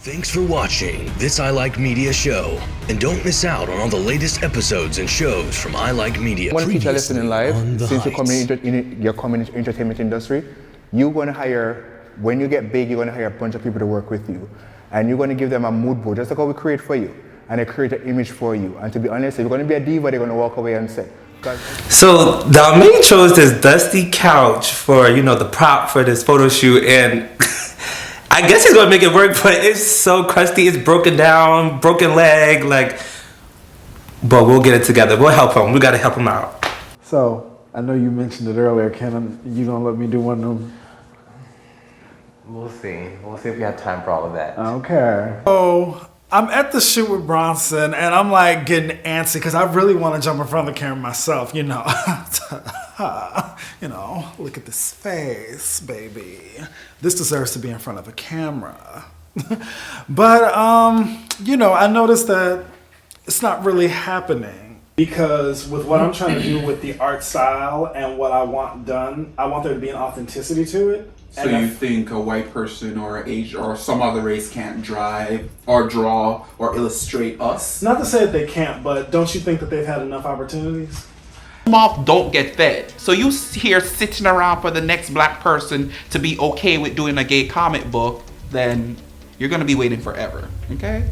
Thanks for watching this I Like Media show. And don't miss out on all the latest episodes and shows from I Like Media. I want to teach a lesson in life. Since you're coming into entertainment industry, you're going to hire, when you get big, you're going to hire a bunch of people to work with you. And you're going to give them a mood board, just like how we create for you. And they create an image for you. And to be honest, if you're going to be a diva, they're going to walk away and say. So DALMANE chose this dusty couch for, you know, the prop for this photo shoot, and I guess he's gonna make it work, but it's so crusty, it's broken down, broken leg, like, but we'll get it together. We'll help him. We gotta help him out. So, I know you mentioned it earlier, Ken, you gonna let me do one of them? We'll see. We'll see if we have time for all of that. Okay. So, I'm at the shoot with Bronson, and I'm like getting antsy because I really want to jump in front of the camera myself, you know. You know, look at this face, baby. This deserves to be in front of a camera. But, you know, I noticed that it's not really happening. Because with what I'm trying to do with the art style and what I want done, I want there to be an authenticity to it. So you think a white person or an Asian or some other race can't drive or draw or illustrate us? Not to say that they can't, but don't you think that they've had enough opportunities? Moth don't get fed. So you here sitting around for the next black person to be okay with doing a gay comic book, then you're gonna be waiting forever, okay?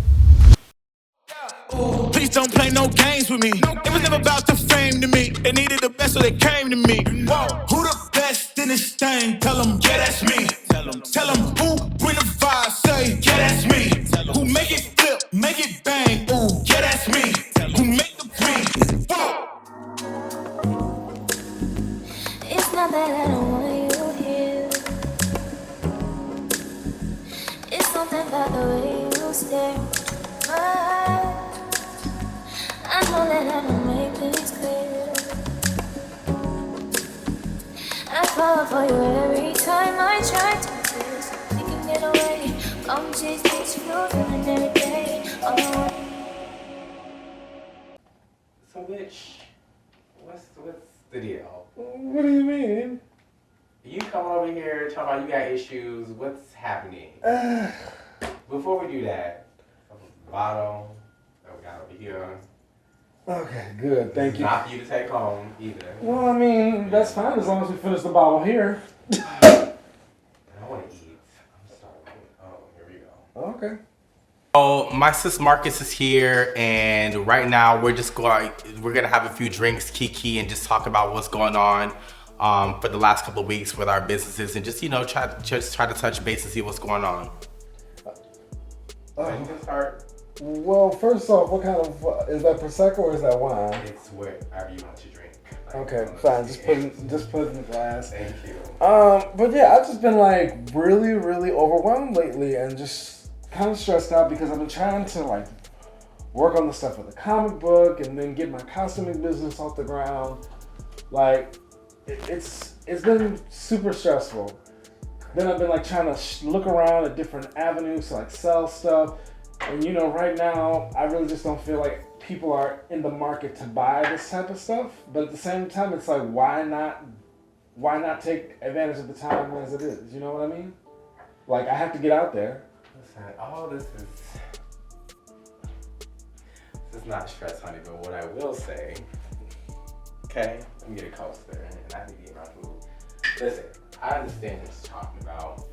Please don't play no games with me. It was never about the fame to me. They needed the best, so they came to me. Who the best in this thing? Tell them, yeah, that's me. Tell them who bring the vibe, say, yeah, that's me. Who make it flip, make it bang, ooh, yeah, that's me. Who make the beat, whoa. It's not that I don't want you here. It's something about the way you stare into my eyes. I know that I don't make things clear. I fall for you every time I try to resist. We can get away. Come chase this truth and every day. So what's the deal? What do you mean? You coming over here talking about you got issues, what's happening? Before we do that, the bottle that we got over here. Okay, good, thank you. Not for you to take home either. Well, I mean, that's fine as long as we finish the bottle here. I want to eat. I'm starving. Oh, here we go. Okay. Oh, my sis Marcus is here, and right now we're gonna have a few drinks, kiki, and just talk about what's going on for the last couple of weeks with our businesses, and just, you know, try to touch base and see what's going on. So you can start. Well, first off, what kind of, is that Prosecco or is that wine? It's whatever you want to drink. Like, Okay, fine, just put it in the glass. Thank you. But yeah, I've just been like really, really overwhelmed lately and just kind of stressed out because I've been trying to like work on the stuff with the comic book and then get my costuming business off the ground. Like, it's been super stressful. Then I've been like trying to look around at different avenues to like sell stuff. And you know, right now, I really just don't feel like people are in the market to buy this type of stuff. But at the same time, it's like, why not take advantage of the time as it is? You know what I mean? Like, I have to get out there. Listen, all this is not stress, honey, but what I will say, okay, let me get a coaster, and I need to eat my food. Listen, I understand what you're talking about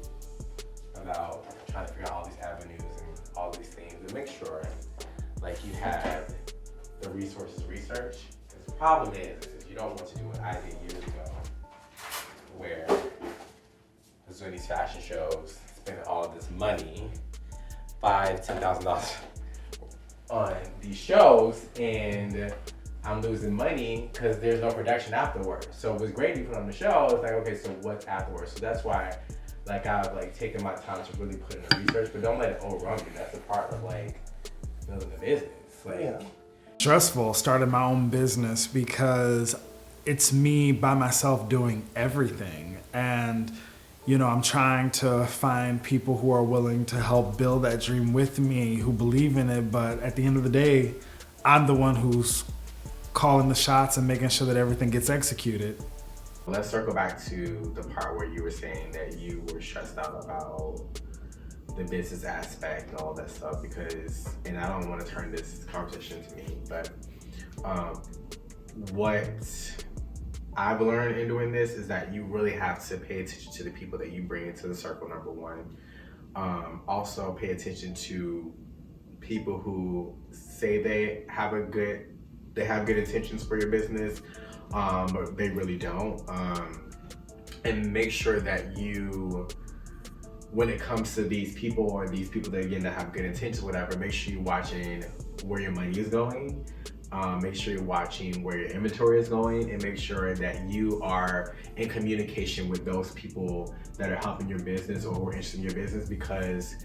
trying to figure out all these avenues and all these things, and make sure, like, you have the resources research. Because the problem is you don't want to do what I did years ago, where I was doing these fashion shows, spending all of this money, $5,000, $10,000 on these shows, and I'm losing money because there's no production afterwards. So it was great to put on the show. It's like, okay, so what's afterwards? So that's why, like, I've like taken my time to really put in the research, but don't let it overrun you. That's a part of like building a business. Like, yeah. Stressful starting my own business because it's me by myself doing everything. And, you know, I'm trying to find people who are willing to help build that dream with me, who believe in it. But at the end of the day, I'm the one who's calling the shots and making sure that everything gets executed. Let's circle back to the part where you were saying that you were stressed out about the business aspect and all that stuff, because, and I don't want to turn this conversation to me, but what I've learned in doing this is that you really have to pay attention to the people that you bring into the circle, number one. Also pay attention to people who say they have good intentions for your business, but they really don't. And make sure that you, when it comes to these people, or these people that, again, that have good intentions, whatever, make sure you're watching where your money is going. Make sure you're watching where your inventory is going, and make sure that you are in communication with those people that are helping your business or who are interested in your business, because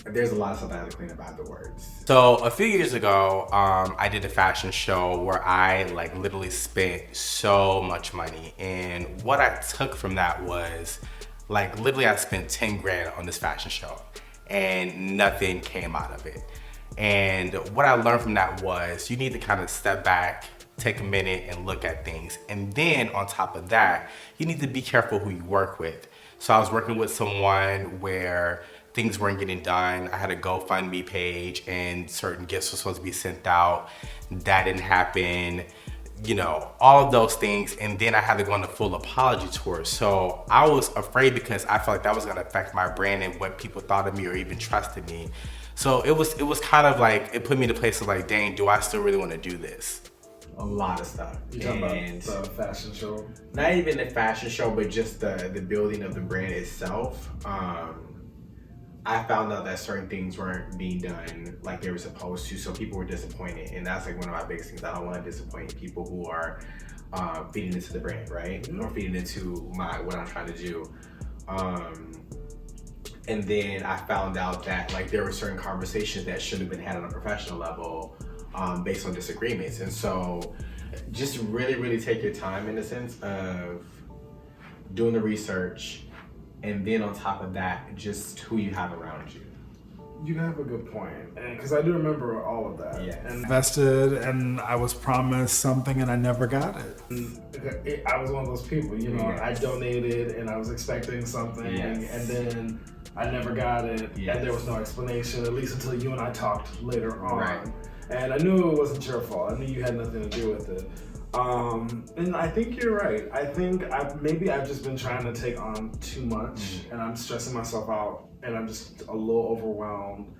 there's a lot of stuff I have to clean up afterwards. So a few years ago, I did a fashion show where I like literally spent so much money, and what I took from that was like literally I spent 10 grand on this fashion show and nothing came out of it. And what I learned from that was you need to kind of step back, take a minute and look at things. And then on top of that, you need to be careful who you work with. So I was working with someone where things weren't getting done. I had a GoFundMe page and certain gifts were supposed to be sent out. That didn't happen. You know, all of those things. And then I had to go on a full apology tour. So I was afraid because I felt like that was gonna affect my brand and what people thought of me or even trusted me. So it was kind of like, it put me in a place of like, dang, do I still really want to do this? A lot of stuff. You talking about the fashion show? Not even the fashion show, but just the building of the brand itself. I found out that certain things weren't being done like they were supposed to, so people were disappointed. And that's like one of my biggest things. I don't want to disappoint people who are feeding into the brand, right? Mm-hmm. Or feeding into what I'm trying to do. And then I found out that like there were certain conversations that should have been had on a professional level based on disagreements. And so just really, really take your time in the sense of doing the research, and then on top of that, just who you have around you. You have a good point, and because I do remember all of that. Yes. And invested, and I was promised something, and I never got it. I was one of those people, you know. Yes. I donated, and I was expecting something, yes. And then I never got it, yes. And there was no explanation, at least until you and I talked later on. Right. And I knew it wasn't your fault. I knew you had nothing to do with it. And I think you're right. I think maybe I've just been trying to take on too much, and I'm stressing myself out, and I'm just a little overwhelmed.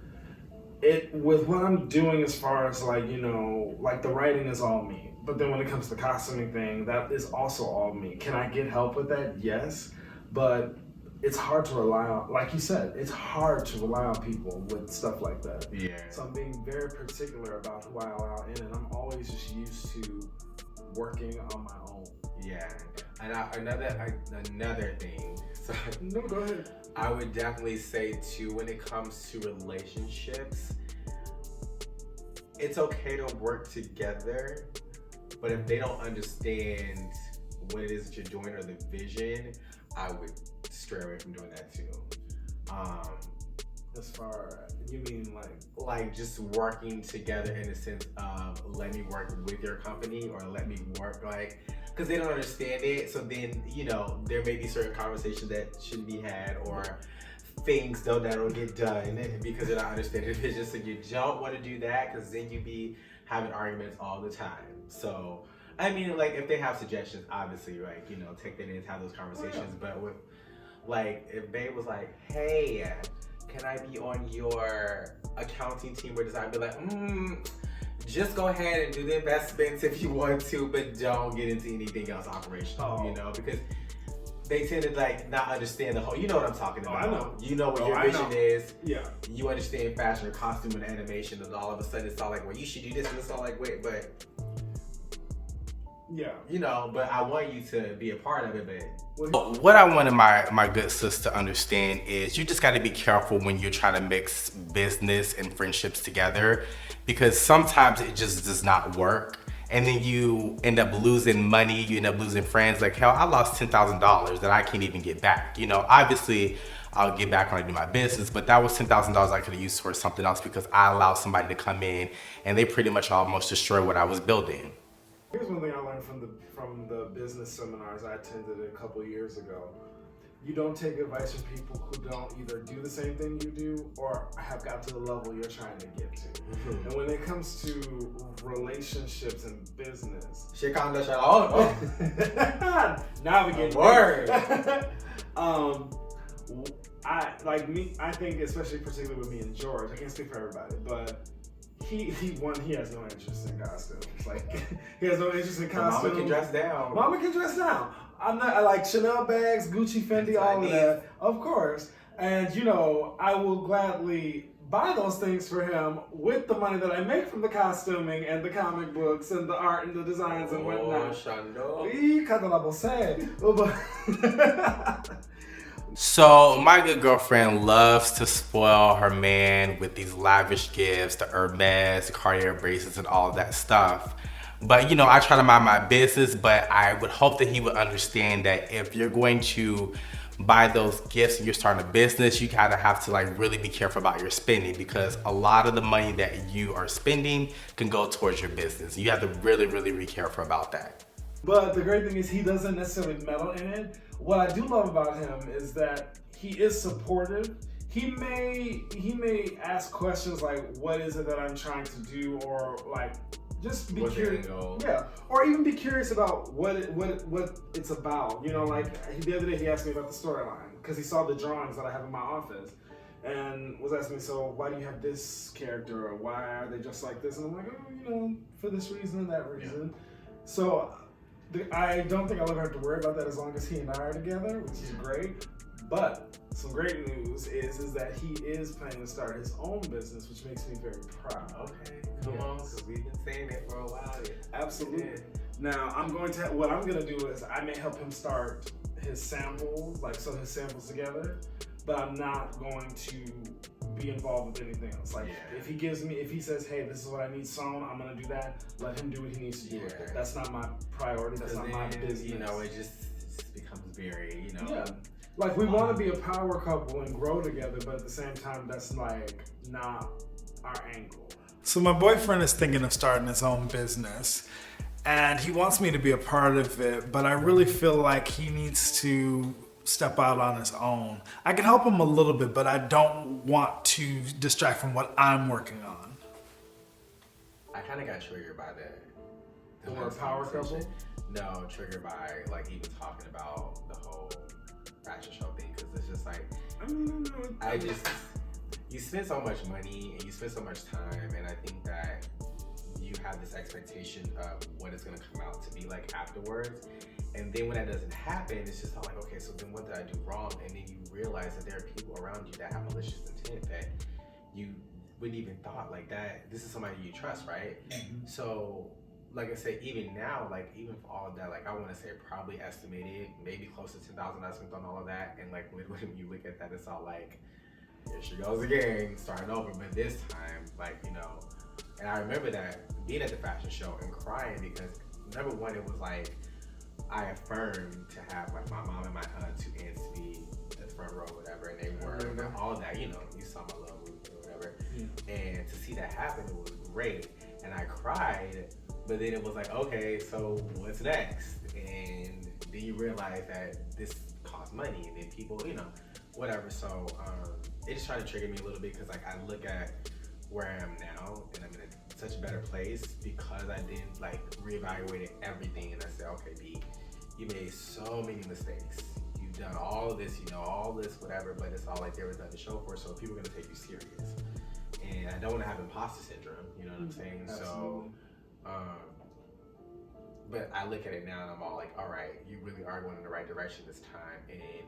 With what I'm doing as far as like, you know, like the writing is all me. But then when it comes to the costuming thing, that is also all me. Can I get help with that? Yes. But it's hard to rely on, like you said, it's hard to rely on people with stuff like that. Yeah. So I'm being very particular about who I allow in, and I'm always just used to working on my own. Yeah. And another thing. So, no, go ahead. I would definitely say too, when it comes to relationships, it's okay to work together, but if they don't understand what it is that you're doing or the vision, I would stray away from doing that too. As far, you mean like just working together in the sense of let me work with your company, or let me work because they don't understand it. So then, you know, there may be certain conversations that shouldn't be had, or things though that'll get done because they're not understanding the vision. So you don't want to do that, because then you be having arguments all the time. So I mean, like, if they have suggestions, obviously, like, you know, take that in and have those conversations. But with, like, if Babe was like, hey, can I be on your accounting team or design? I'd be like, just go ahead and do the investments if you want to, but don't get into anything else operational, you know, because they tend to, like, not understand the whole, you know what I'm talking about. I know. You know what your vision is. Yeah. You understand fashion or costume and animation, and all of a sudden it's all like, well, you should do this, and it's all like, wait, but... Yeah. You know, but I want you to be a part of it, but... What I wanted my good sis to understand is you just got to be careful when you're trying to mix business and friendships together, because sometimes it just does not work. And then you end up losing money, you end up losing friends. Like, hell, I lost $10,000 that I can't even get back. You know, obviously, I'll get back when I do my business, but that was $10,000 I could have used towards something else because I allowed somebody to come in and they pretty much almost destroyed what I was building. Here's one thing I learned from the business seminars I attended a couple years ago. you don't take advice from people who don't either do the same thing you do or have got to the level you're trying to get to. And when it comes to relationships and business, Shit calm down. Oh. now we get word. I think especially particularly with me and George, I can't speak for everybody, but he has no interest in costumes. Like he has no interest in costumes. Mama can dress down. Mama can dress down. I like Chanel bags, Gucci, Fendi, all of that, of course. And you know, I will gladly buy those things for him with the money that I make from the costuming and the comic books and the art and the designs and whatnot. So my good girlfriend loves to spoil her man with these lavish gifts, the Hermes, the Cartier bracelets, and all of that stuff. But you know, I try to mind my business, but I would hope that he would understand that if you're going to buy those gifts and you're starting a business, you gotta have to like really be careful about your spending, because a lot of the money that you are spending can go towards your business. You have to really, really be careful about that. But the great thing is he doesn't necessarily meddle in it. What I do love about him is that he is supportive. He may ask questions like, what is it that I'm trying to do? Or like, just be curious. Yeah, or even be curious about what it's about. You know, like the other day he asked me about the storyline because he saw the drawings that I have in my office and was asking me, so why do you have this character, or why are they just like this? And I'm like, oh, you know, for this reason and that reason. Yeah. So I don't think I'll ever have to worry about that as long as he and I are together, which is great. But some great news is that he is planning to start his own business, which makes me very proud. Okay, come on, because we've been saying it for a while. Absolutely. Yeah. Now, what I'm going to do is I may help him start his samples, like sew his samples together, but I'm not going to be involved with anything else. Like if he says, hey, this is what I need sewn, I'm gonna do that. Let him do what he needs to do with it. That's not my priority. That's not my business. You know, it just becomes very, you know. Yeah. Like we want to be a power couple and grow together, but at the same time, that's like not our angle. So my boyfriend is thinking of starting his own business, and he wants me to be a part of it, but I really feel like he needs to step out on his own. I can help him a little bit, but I don't want to distract from what I'm working on. I kind of got triggered by that. The word power couple? No, triggered by like even talking about the whole fashion show thing, because it's just like, you spend so much money and you spend so much time, and I think that you have this expectation of what it's gonna come out to be like afterwards. And then when that doesn't happen, it's just like, okay, so then what did I do wrong? And then you realize that there are people around you that have malicious intent that you wouldn't even thought like that. This is somebody you trust, right? Mm-hmm. So, like I said, even now, like even for all of that, like I want to say probably estimated maybe close to $10,000 I spent on all of that. And like when you look at that, it's all like, here she goes again, starting over. But this time, like, you know, and I remember that being at the fashion show and crying because number one, it was like, I affirmed to have like my mom and my two aunts to be at the front row or whatever, and they were all that, you know, you saw my little movie or whatever. And to see that happen, it was great. And I cried, but then it was like, okay, so what's next? And then you realize that this costs money, and then people, you know, whatever. So it just tried to trigger me a little bit because like I look at where I am now, and I'm in such a better place because I didn't like reevaluated everything, and I said, okay, B, you made so many mistakes. You've done all of this, you know, all this, whatever, but it's all like there was nothing to show for it, so people are gonna take you serious. And I don't want to have imposter syndrome, you know what I'm saying? Absolutely. So, but I look at it now and I'm all like, all right, you really are going in the right direction this time, and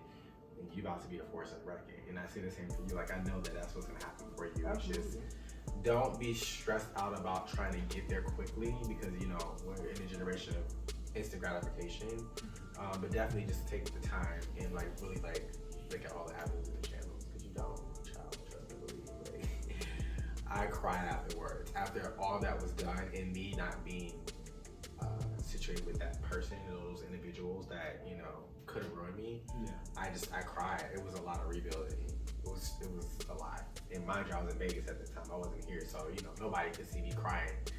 you're about to be a force of record. And I say the same for you. Like I know that that's what's gonna happen for you. Absolutely. It's just, don't be stressed out about trying to get there quickly because, you know, we're in a generation of instant gratification. But definitely just take the time and like really like look at all the avenues of the channels, because you don't, child, trust and believe. Like, I cried afterwards after all that was done, and me not being situated with that person and those individuals that, you know, could have ruined me. Yeah. I cried. It was a lot of rebuilding. It was a lot. And mind you, I was in Vegas at the time. I wasn't here, so you know nobody could see me crying. I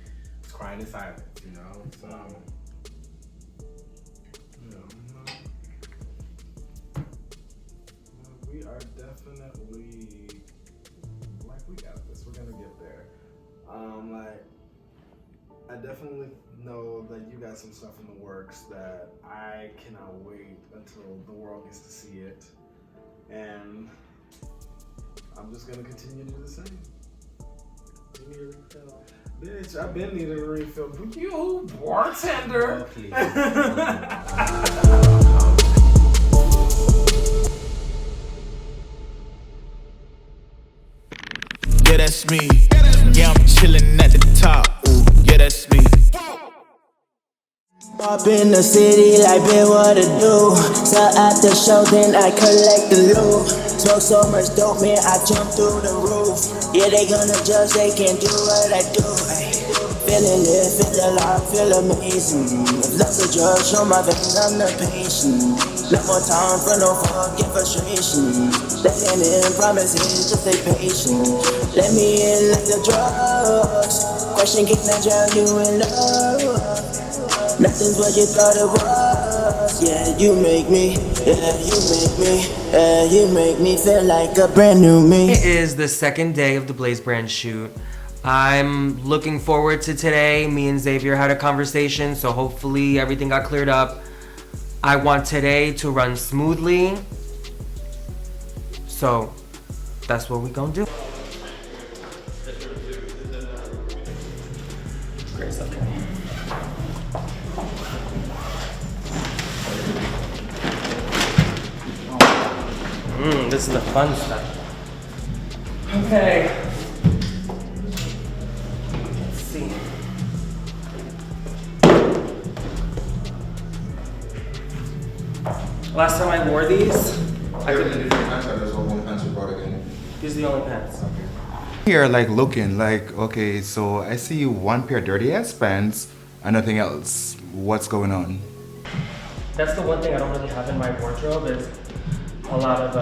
was crying in silence, you know. So. are definitely like we got this. We're gonna get there. Like I definitely know that you got some stuff in the works that I cannot wait until the world gets to see it, and I'm just gonna continue to do the same. You need a refill? Bitch, I've been needing a refill. You bartender. Oh, please. Yeah, that's me. Yeah, I'm chillin' at the top. Ooh, yeah, that's me. Up in the city like been what to do. So at the show then I collect the loot. Smoke so much dope man I jump through the roof. Yeah they gonna judge, they can't do what I do. Ay. Feeling lit, feel alive, feel amazing. If love's a drug, show my veins, I'm the patient. No more time for no fucking frustration. Letting in promises, just stay patient. Let me in like the drugs. Question can I drown you in love? Nothing's what you thought it was. Yeah, you make me. Yeah, you make me. Yeah, you make me feel like a brand new me. It is the second day of the Blaze Brand shoot. I'm looking forward to today. Me and Xavier had a conversation, so hopefully everything got cleared up. I want today to run smoothly. So that's what we gonna do. Grace, okay. This is the fun stuff. Okay. Let's see. Last time I wore these, these are the only pants. Here, like looking, like, okay, so I see one pair of dirty ass pants and nothing else. What's going on? That's the one thing I don't really have in my wardrobe is a lot of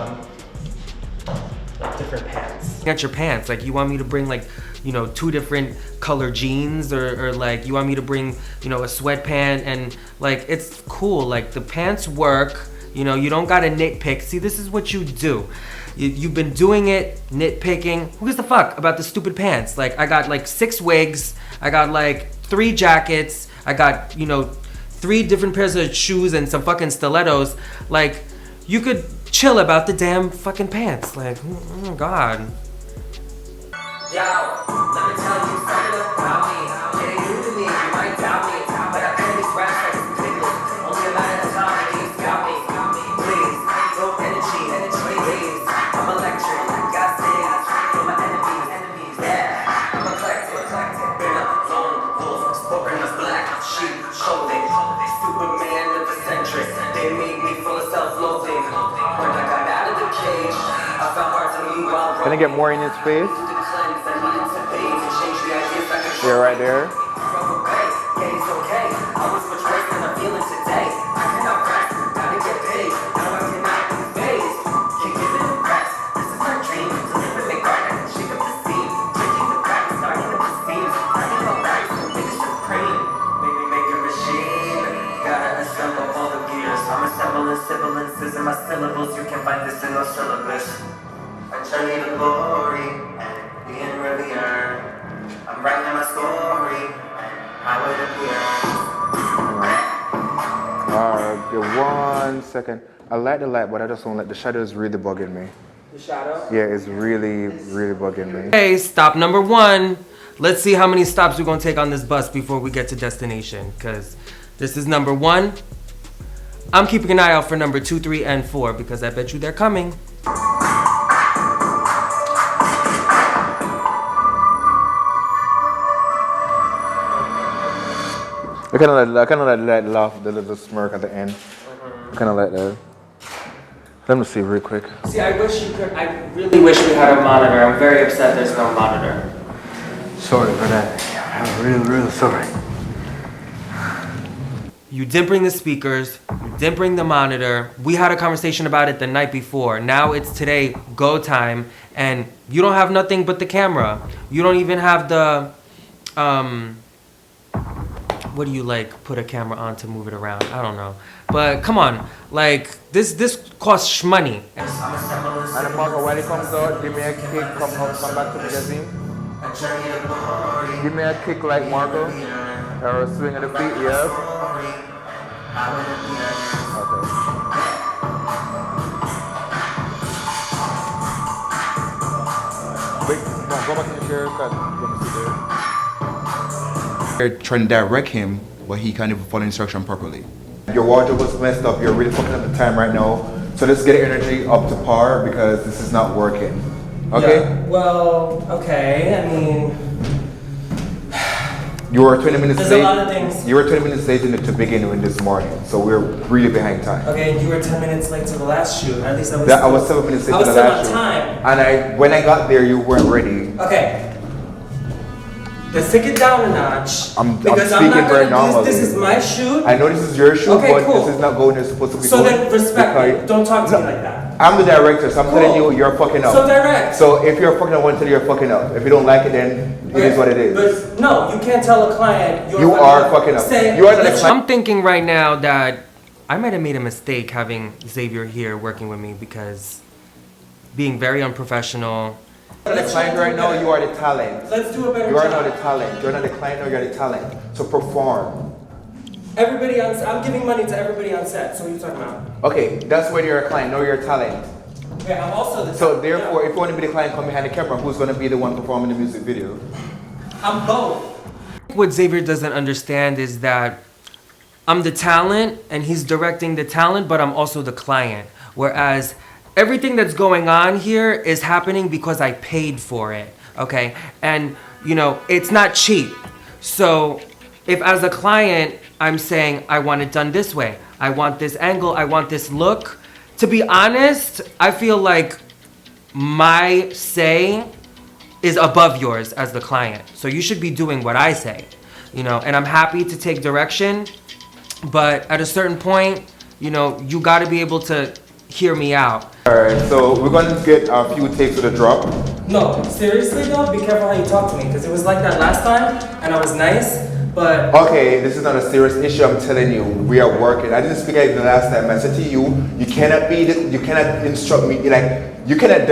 like different pants. Get your pants, like you want me to bring like, you know, 2 different color jeans or like you want me to bring, you know, a sweatpant and like it's cool, like the pants work, you know, you don't gotta nitpick. See, this is what you do. You've been doing it, nitpicking. Who gives a fuck about the stupid pants? Like I got like 6 wigs, I got like 3 jackets, I got, you know, 3 different pairs of shoes and some fucking stilettos. Like you could chill about the damn fucking pants. Like, oh my god. Yo, let me tell you something about me. It ain't new to me, you might doubt me, but I pen these raps like it's piglets. Only a matter of time and you scout me. Please, low energy, please. I'm electric, got stage for my enemies. Yeah, I'm eclectic, been a lone wolf, spoken of black sheep clothing. Superman of the century, they made me full of self-loathing. When I got out of the cage, I found parts of me while Can I get more in his face? Yeah, right there. Sibilances in my syllables, you can find this in no syllabus. I journey to glory, being really earned. I'm writing my story, how it appears. Alright, 1 second. I like the light, but I just don't like the shadow is really bugging me. The shadow? Yeah, it's really, really bugging me. Okay, stop number 1. Let's see how many stops we're gonna take on this bus before we get to destination. Cause this is number 1. I'm keeping an eye out for number 2, 3, and 4 because I bet you they're coming. I kind of like laugh, the little smirk at the end. Kind of like that. Let me see real quick. See, I really wish we had a monitor. I'm very upset there's no monitor. Sorry for that. I'm really, really sorry. You didn't bring the speakers, you didn't bring the monitor. We had a conversation about it the night before. Now it's today, go time, and you don't have nothing but the camera. You don't even have the, what do you like, put a camera on to move it around? I don't know. But come on, like, this costs money. I'm a And Marco, when it comes out, give me a kick, come back to the magazine. Give me a kick like Marco. Or a swing of the feet, yes. Okay. Wait, no, go back in the chair, because you're going to sit there. They're trying to direct him, but he can't even follow instruction properly. Your wardrobe was messed up, you're really fucking up the time right now. So let's get energy up to par because this is not working. Okay? Yeah, well, okay, I mean... You were 20 minutes There's late. a lot of things. You were 20 minutes late to begin with this morning, so we're really behind time. Okay, and you were 10 minutes late to the last shoot. At least I was. I was 7 minutes late to the last shoot. And when I got there, you weren't ready. Okay. Let's take it down a notch. I'm speaking very normally. This is my shoot. I know this is your shoot, okay, but cool. this is not going as supposed to be so going. So then respect me. Don't talk to me like that. I'm the director, so I'm telling you, you're fucking up. So direct. So if you're fucking up, I want to tell you you're fucking up. If you don't like it, then it is what it is. But no, you can't tell a client you are fucking up. You are the client. I'm thinking right now that I might have made a mistake having Xavier here working with me because being very unprofessional. You're the client right now, you are the talent. Let's do a better job. You are not the talent. You're not the client, no, you're the talent. So perform. Everybody on set, I'm giving money to everybody on set, so what are you talking about? Okay, that's when you're a client, no, you're a talent. Yeah, I'm also the So therefore, if you want to be the client, come behind the camera, who's going to be the one performing the music video? I'm both. What Xavier doesn't understand is that I'm the talent and he's directing the talent, but I'm also the client. Whereas everything that's going on here is happening because I paid for it, okay? And, you know, it's not cheap. So if as a client, I'm saying, I want it done this way, I want this angle, I want this look, to be honest, I feel like my say is above yours as the client. So you should be doing what I say, you know, and I'm happy to take direction, but at a certain point, you know, you gotta be able to hear me out. All right, so we're gonna get a few takes of the drop. No, seriously though, be careful how you talk to me, because it was like that last time, and I was nice, but... Okay, this is not a serious issue, I'm telling you. We are working. I didn't speak like the last time. I said to you, you cannot instruct me, like, you cannot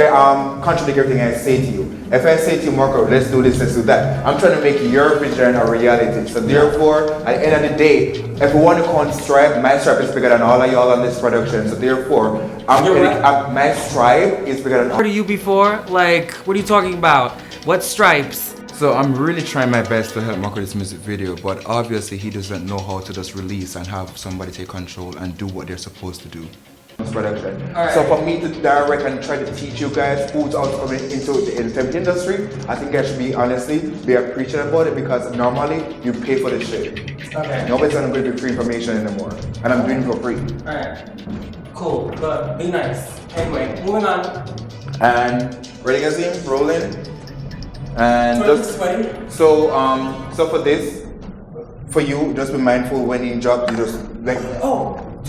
contradict everything I say to you. If I say to you, Marco, let's do this, let's do that, I'm trying to make your vision a reality. So therefore, at the end of the day, if we want to count stripe, my stripe is bigger than all of y'all on this production. So therefore, my stripe is bigger than all. What are you before? Like, what are you talking about? What stripes? So I'm really trying my best to help Marco with this music video, but obviously he doesn't know how to just release and have somebody take control and do what they're supposed to do. Production. So for me to direct and try to teach you guys who's out coming into the entertainment industry, I think I should be be appreciative about it because normally you pay for this shit. Okay. Nobody's gonna give you free information anymore. And I'm doing it for free. Alright. Cool, but be nice. Anyway, moving on. And ready guys, rolling. And just so for this, for you, just be mindful when you drop, you just like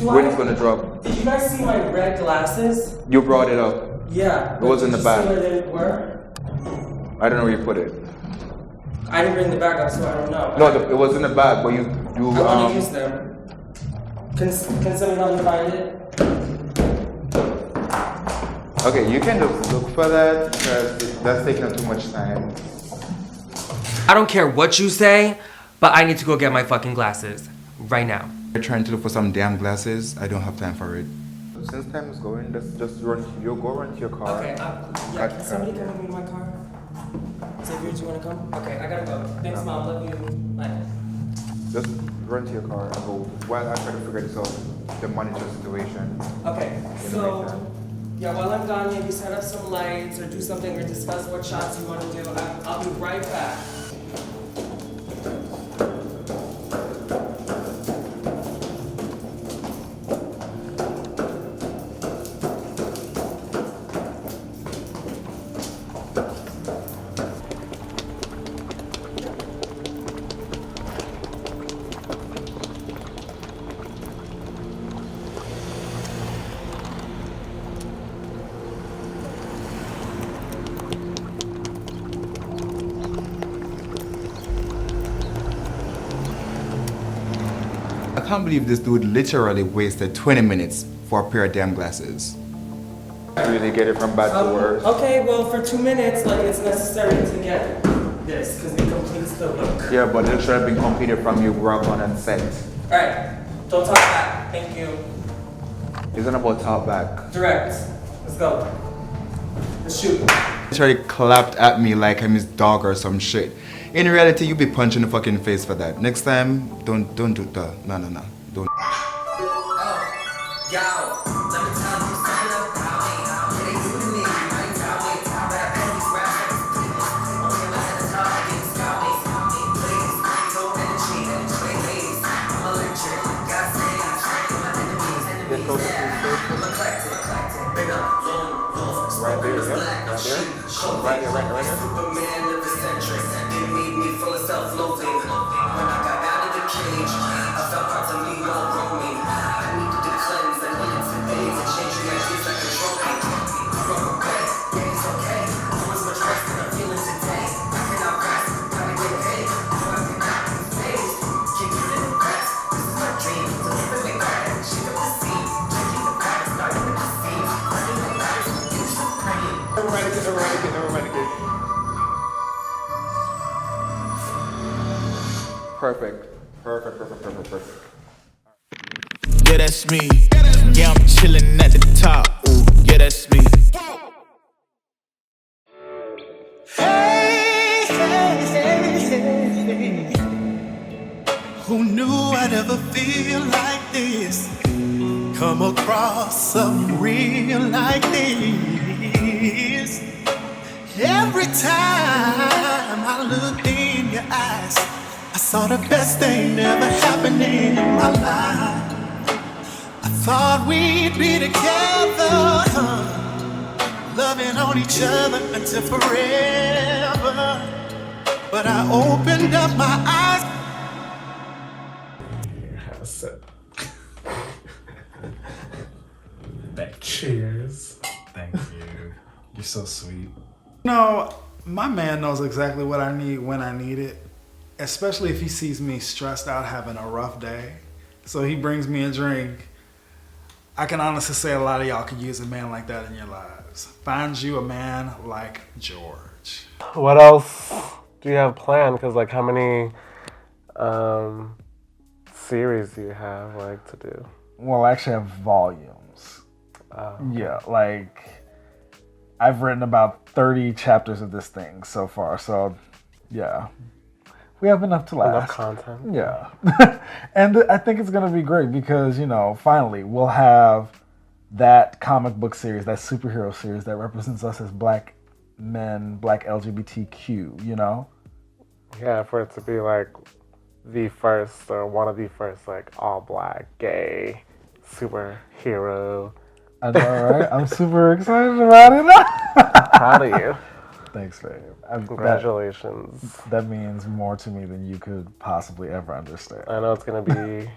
when it's gonna drop. Did you guys see my red glasses? You brought it up. Yeah. It was in the bag. Where they were? I don't know where you put it. I didn't bring the bag up, so I don't know. No, it was in the bag, but you I want to use them. Can someone help me find it? Okay, you can just look for that because that's taking up too much time. I don't care what you say, but I need to go get my fucking glasses right now. You're trying to look for some damn glasses. I don't have time for it. Since time is going, let's just run. You'll go run to your car. Okay. Yeah. Can somebody come with me to my car? Xavier, do you want to come? Okay, I gotta go. Thanks, Mom. Love you. Bye. Just run to your car and go while I try to figure this out, the monitor situation. Okay. So. Yeah, while I'm gone, maybe set up some lights or do something or discuss what shots you want to do. I'll be right back. I can't believe this dude literally wasted 20 minutes for a pair of damn glasses. Really get it from bad to worse. Okay, well, for 2 minutes, like, it's necessary to get this, because it completes the look. Yeah, but it should have been completed from you rock on and set. Alright, don't talk back. Thank you. Isn't about talk back. Direct. Let's go. Let's shoot. He tried clapped at me like I'm his dog or some shit. In reality, you be punching the fucking face for that. Next time, don't do that. No. Don't. Right there, yeah. Right there. Right here. They made me full of self-loathing. When I got out of the cage, I felt parts of me all roaming. I needed to cleanse and look into days and change reactions like a trophy. From away, yeah, it's okay. There was much worse than I'm feeling today. I cannot rest, gotta get paid. So I cannot be phased. Keep it in the past. This is my dream. To live in the garden, shake up the scene. Changing the past, starting with the scene. Running the lives, you supreme. Everybody. Perfect. Yeah, that's me. Yeah, I'm chilling at the top. Ooh, yeah, that's me. Hey. Who knew I'd ever feel like this? Come across something real like this. Every time I looked in your eyes, I saw the best thing ever happened in my life. I thought we'd be together, loving on each other until forever. But I opened up my eyes. Cheers. Thank you. You're so sweet. No, my man knows exactly what I need when I need it. Especially if he sees me stressed out having a rough day. So he brings me a drink. I can honestly say a lot of y'all could use a man like that in your lives. Find you a man like George. What else do you have planned? Because like how many series do you have like to do? Well, I actually have volumes. Yeah, like I've written about 30 chapters of this thing so far. So yeah. We have enough to last. Enough content. Yeah. And I think it's going to be great because, you know, finally we'll have that comic book series, that superhero series that represents us as black men, black LGBTQ, you know? Yeah, for it to be like the first or one of the first like all black, gay, superhero. I know, right? I'm super excited about it. Proud of you. Thanks, babe. Congratulations. That means more to me than you could possibly ever understand. I know it's going to be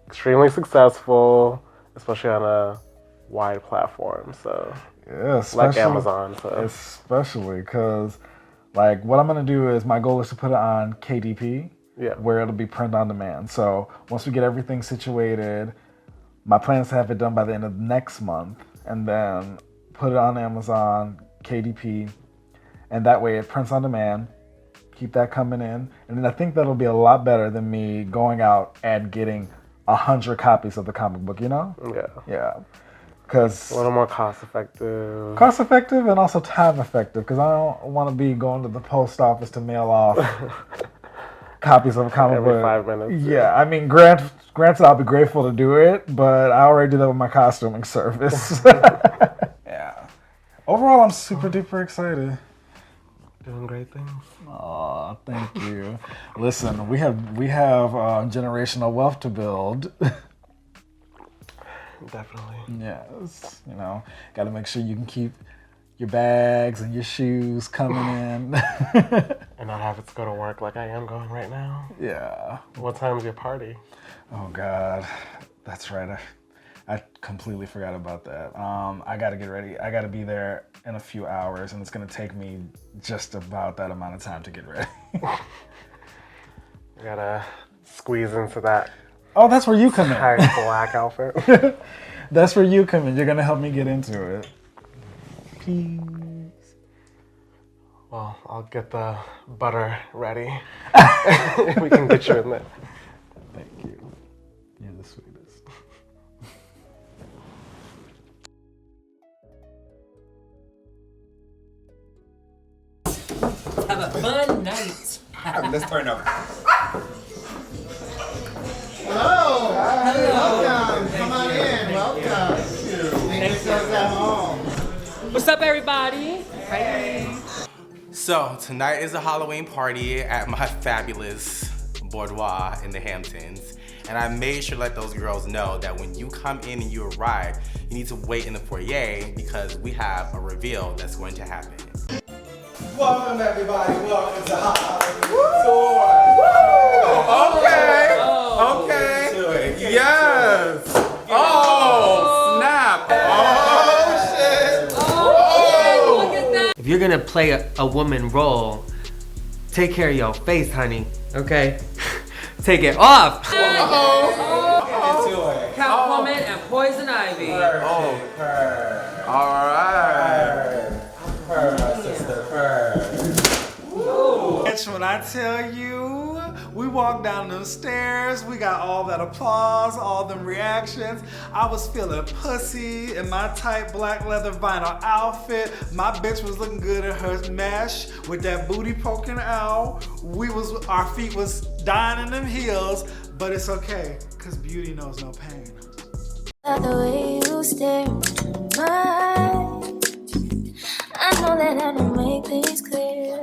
extremely successful, especially on a wide platform. So yeah, like Amazon. So. Especially because, like, what I'm going to do is my goal is to put it on KDP, where it'll be print on demand. So once we get everything situated, my plan is to have it done by the end of next month, and then put it on Amazon, KDP. And that way it prints on demand, keep that coming in. And then I think that'll be a lot better than me going out and getting 100 copies of the comic book, you know? Yeah. Yeah. Because a little more cost effective. Cost effective and also time effective, because I don't want to be going to the post office to mail off copies of a comic book. Every 5 minutes. Yeah, I mean, granted, I'll be grateful to do it, but I already do that with my costuming service. Yeah. Overall, I'm super duper excited. Doing great things. Aw, thank you. Listen, we have generational wealth to build. Definitely. Yes, you know, got to make sure you can keep your bags and your shoes coming in. And not have to go to work like I am going right now. Yeah. What time is your party? Oh God, that's right. I completely forgot about that. I got to get ready. I got to be there in a few hours, and it's going to take me just about that amount of time to get ready. You gotta squeeze into that. Oh, that's where you come in. Tight black outfit. That's where you come in. You're going to help me get into it. please. Well, I'll get the butter ready. We can get you in there. Thank you. You're the sweetest. Have a fun night. Let's turn up. Hello. Hello. Welcome. Come on in. Welcome. Thanks for at home. What's up, everybody? Hey. So tonight is a Halloween party at my fabulous boudoir in the Hamptons. And I made sure to let those girls know that when you come in and you arrive, you need to wait in the foyer because we have a reveal that's going to happen. Welcome everybody, welcome to Halloween Tour. Okay. Okay. Yes. Oh, snap. Oh, shit. Oh, look at that. If you're gonna play a woman role, take care of your face, honey. Okay? Take it off. Catwoman and Poison Ivy. All right. Bitch, when I tell you, we walked down them stairs, we got all that applause, all them reactions. I was feeling pussy in my tight black leather vinyl outfit. My bitch was looking good in her mesh with that booty poking out. Our feet was dying in them heels, but it's okay, cause beauty knows no pain. The way you stare into my eyes, I know that I don't make things clear.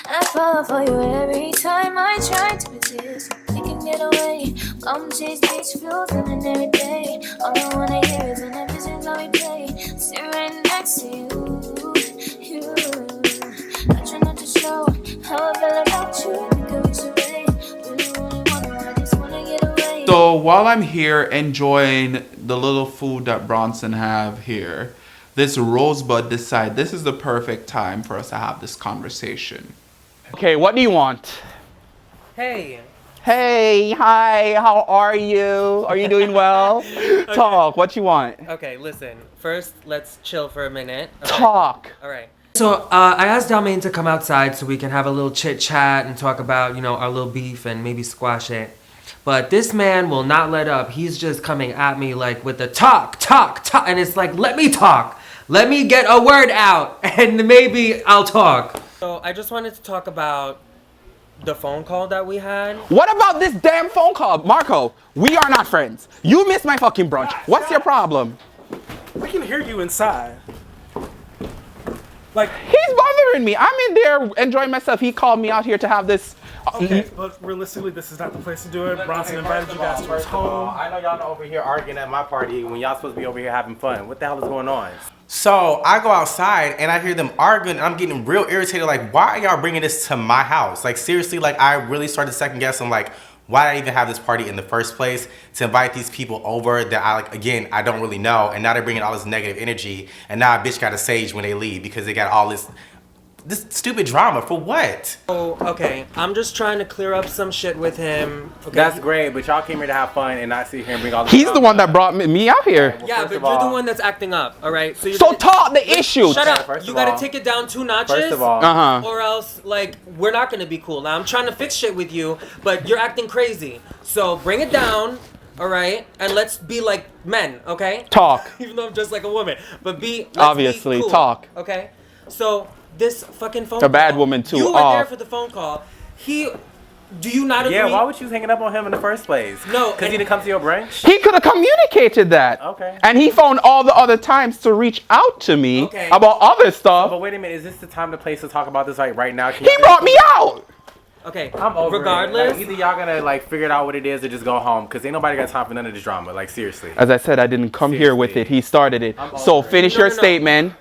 I fall for you every time I try to resist. You can get away, come chase beach views and every day. All I wanna hear is an episode on replay. Sit right next to you. I try not to show how I feel about you. Think it's away. Really wanna, I just wanna get away. So while I'm here enjoying the little food that Bronson have here, this Rosebud decided this is the perfect time for us to have this conversation. Okay, what do you want? Hey. Hey, hi, how are you? Are you doing well? Okay. Talk, what you want? Okay, listen. First, let's chill for a minute. Okay? Talk. All right. So I asked DALMANE to come outside so we can have a little chit chat and talk about, our little beef and maybe squash it. But this man will not let up. He's just coming at me like with the talk. And it's like, let me talk. Let me get a word out and maybe I'll talk. So I just wanted to talk about the phone call that we had. What about this damn phone call? Marco, we are not friends. You missed my fucking brunch. What's your problem? I can hear you inside. Like, he's bothering me. I'm in there enjoying myself. He called me out here to have this. Okay, but realistically, this is not the place to do it. Bronson invited you guys to his home. I know y'all not over here arguing at my party when y'all supposed to be over here having fun. What the hell is going on? So I go outside and I hear them arguing and I'm getting real irritated. Like, why are y'all bringing this to my house? Like, seriously, like I really started second guessing like, why did I even have this party in the first place to invite these people over that I don't really know, and now they're bringing all this negative energy, and now a bitch got a sage when they leave because they got all this stupid drama for what? Oh, okay. I'm just trying to clear up some shit with him. Okay. That's great, but y'all came here to have fun and not sit here and bring all this He's the one that brought me out here. Yeah, but you're the one that's acting up, all right? So talk the issue. Shut up. You gotta take it down 2 notches. First of all. Or else, like, we're not gonna be cool. Now, I'm trying to fix shit with you, but you're acting crazy. So bring it down, all right? And let's be like men, okay? Talk. Even though I'm just like a woman. But obviously, cool, talk. Okay? So this fucking phone call. A bad woman too. You were there for the phone call. Do you not agree? Yeah, why would you hanging up on him in the first place? No. Because he didn't come to your brunch? He could have communicated that. Okay. And he found all the other times to reach out to me about other stuff. But wait a minute, is this the time, the place to talk about this right now? He brought me out. Okay, I'm over regardless. Like, either y'all gonna like figure it out what it is or just go home, because ain't nobody got time for none of this drama. Like, seriously. As I said, I didn't come here with it. He started it. So finish your statement.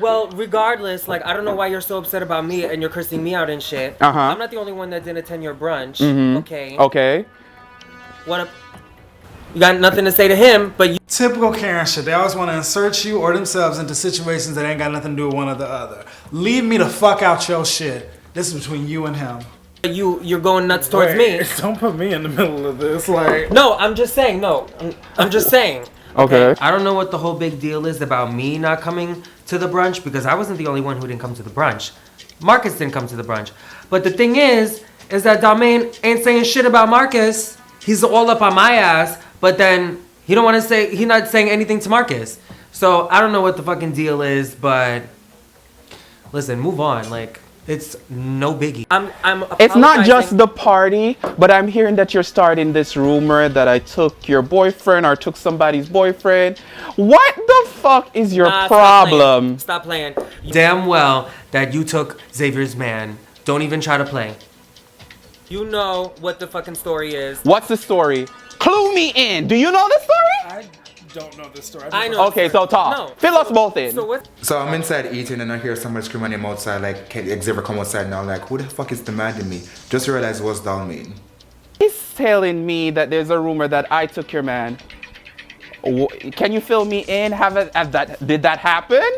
Well, regardless, like, I don't know why you're so upset about me and you're cursing me out and shit. I'm not the only one that didn't attend your brunch. Okay. Okay. What up? You got nothing to say to him, but you... Typical Karen shit. They always want to insert you or themselves into situations that ain't got nothing to do with one or the other. Leave me the fuck out your shit. This is between you and him. You're going nuts towards me. Don't put me in the middle of this, like... No, I'm just saying, I'm just saying. Okay. I don't know what the whole big deal is about me not coming to the brunch because I wasn't the only one who didn't come to the brunch. Marcus didn't come to the brunch. But the thing is that DALMANE ain't saying shit about Marcus. He's all up on my ass, but then he don't want to say, he's not saying anything to Marcus. So I don't know what the fucking deal is, but listen, move on. Like, it's no biggie. It's not just the party, but I'm hearing that you're starting this rumor that I took your boyfriend or took somebody's boyfriend. What the fuck is your problem? Stop playing. Damn well that you took Xavier's man. Don't even try to play. You know what the fucking story is. What's the story? Clue me in. Do you know the story? I don't know the story. I know. Okay, so talk. No. Fill us both in. So I'm inside eating and I hear somebody scream my name outside, like, can Xavier come outside now? Like, who the fuck is demanding me? Just realized it was DALMANE. He's telling me that there's a rumor that I took your man. Can you fill me in? Did that happen?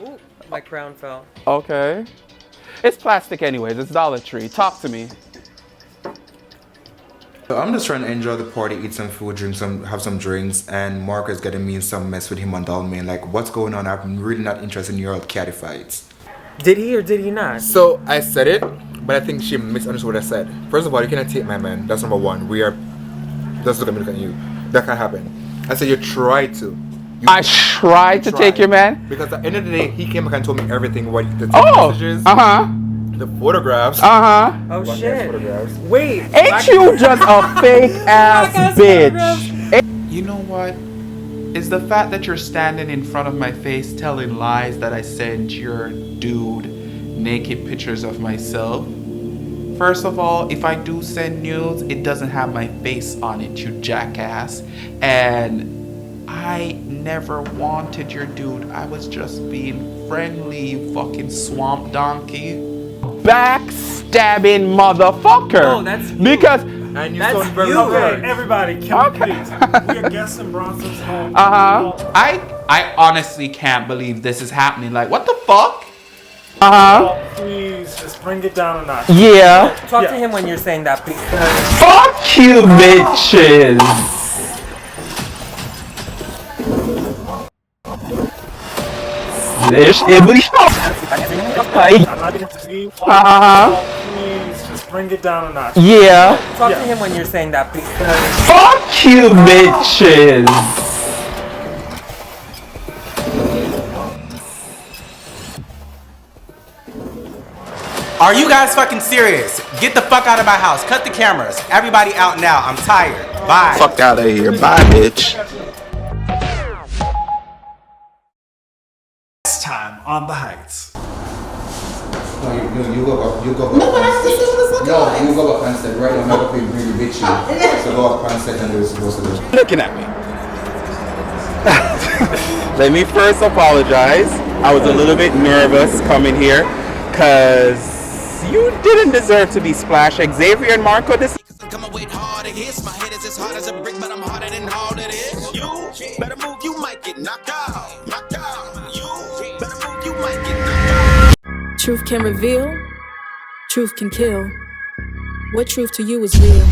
Ooh, my crown fell. Okay. It's plastic anyways, it's Dollar Tree. Talk to me. So I'm just trying to enjoy the party, eat some food, have some drinks, and Marcus getting me in some mess with him on DALMANE. Like, what's going on? I'm really not interested in your catty fights. Did he or did he not? So I said it, but I think she misunderstood what I said. First of all, you cannot take my man. That's number one. That's what I'm looking at you. That can't happen. I said you tried to. I tried to take your man? Because at the end of the day, he came back and told me everything. What the messages. The photographs. Oh shit. Wait. Ain't you just a fake ass bitch? You know what? Is the fact that you're standing in front of my face telling lies that I sent your dude naked pictures of myself? First of all, if I do send nudes, it doesn't have my face on it, you jackass. And I never wanted your dude. I was just being friendly, you fucking swamp donkey. Backstabbing motherfucker. No, that's you. Because and you that's you. Okay, everybody, can we please? We are guests in Bronson's home. I honestly can't believe this is happening. Like, what the fuck? Please, just bring it down a notch. Yeah. Talk to him when you're saying that, please. Fuck you, bitches. There's every Please, just bring it down a notch. Yeah. Talk to him when you're saying that, please. Fuck you, bitches. Are you guys fucking serious? Get the fuck out of my house. Cut the cameras. Everybody out now. I'm tired. Bye. Fuck out of here. Bye, bitch. Next time on the Heights. No, you go up. You go up. No, but I still see what No, you go up and said, right now, I'm not being really bitchy. So go up and said, and we're supposed to do. Looking at me. Let me first apologize. I was a little bit nervous coming here because you didn't deserve to be splashed. Xavier and Marco, this. Coming with hard it hits. My head is as hard as a brick, but I'm harder than all it is. You better move, you might get knocked out. Knocked out. You better move, you might get knocked out. Truth can reveal, truth can kill. What truth to you is real?